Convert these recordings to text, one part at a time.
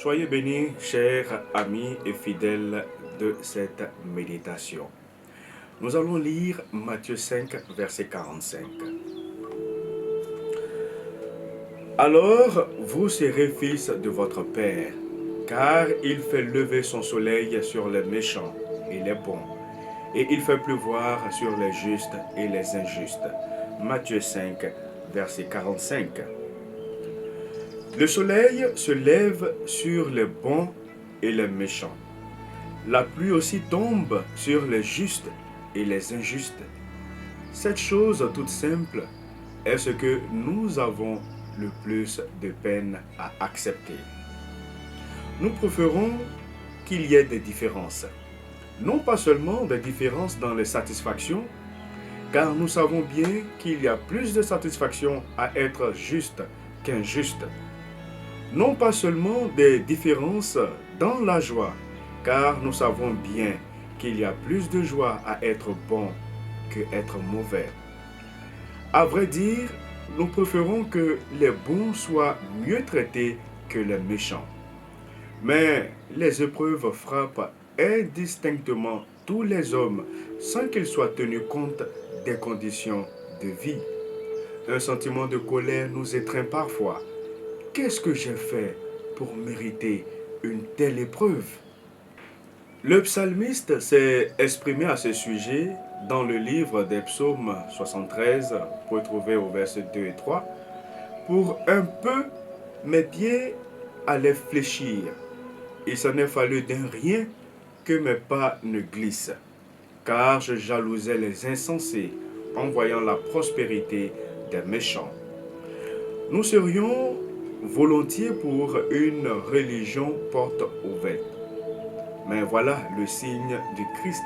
Soyez bénis, chers amis et fidèles de cette méditation. Nous allons lire Matthieu 5, verset 45. Alors vous serez fils de votre Père, car il fait lever son soleil sur les méchants et les bons, et il fait pleuvoir sur les justes et les injustes. Matthieu 5, verset 45. Le soleil se lève sur les bons et les méchants. La pluie aussi tombe sur les justes et les injustes. Cette chose toute simple est ce que nous avons le plus de peine à accepter. Nous préférons qu'il y ait des différences. Non pas seulement des différences dans les satisfactions, car nous savons bien qu'il y a plus de satisfaction à être juste qu'injuste. Non pas seulement des différences dans la joie, car nous savons bien qu'il y a plus de joie à être bon que être mauvais. À vrai dire, nous préférons que les bons soient mieux traités que les méchants. Mais les épreuves frappent indistinctement tous les hommes sans qu'ils soient tenus compte des conditions de vie. Un sentiment de colère nous étreint parfois. Qu'est-ce que j'ai fait pour mériter une telle épreuve? Le psalmiste s'est exprimé à ce sujet dans le livre des psaumes 73, vous pouvez trouver au verset 2 et 3. Pour un peu, mes pieds allaient fléchir. Il s'en est fallu d'un rien que mes pas ne glissent, car je jalousais les insensés en voyant la prospérité des méchants. Nous serions volontiers pour une religion porte ouverte. Mais voilà, le signe du Christ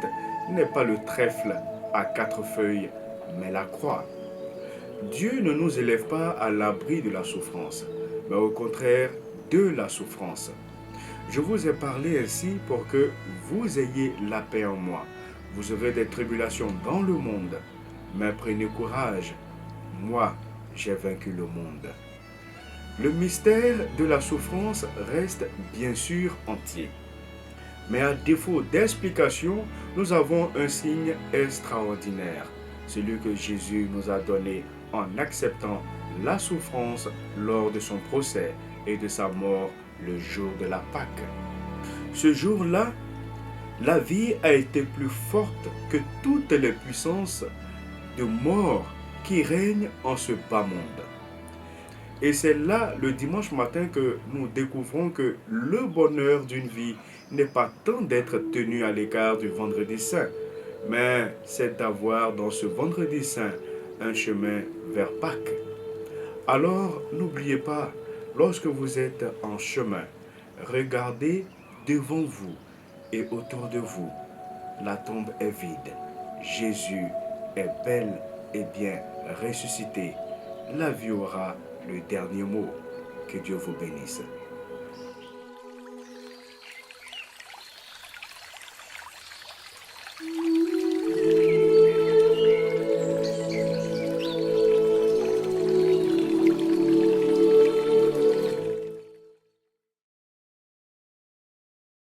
n'est pas le trèfle à 4 feuilles, mais la croix. Dieu ne nous élève pas à l'abri de la souffrance, mais au contraire de la souffrance. Je vous ai parlé ainsi pour que vous ayez la paix en moi. Vous aurez des tribulations dans le monde, mais prenez courage. Moi, j'ai vaincu le monde. Le mystère de la souffrance reste bien sûr entier. Mais à défaut d'explication, nous avons un signe extraordinaire, celui que Jésus nous a donné en acceptant la souffrance lors de son procès et de sa mort le jour de la Pâque. Ce jour-là, la vie a été plus forte que toutes les puissances de mort qui règnent en ce bas monde. Et c'est là, le dimanche matin, que nous découvrons que le bonheur d'une vie n'est pas tant d'être tenu à l'écart du vendredi saint, mais c'est d'avoir dans ce vendredi saint un chemin vers Pâques. Alors, n'oubliez pas, lorsque vous êtes en chemin, regardez devant vous et autour de vous. La tombe est vide. Jésus est bel et bien ressuscité. La vie aura le dernier mot. Que Dieu vous bénisse.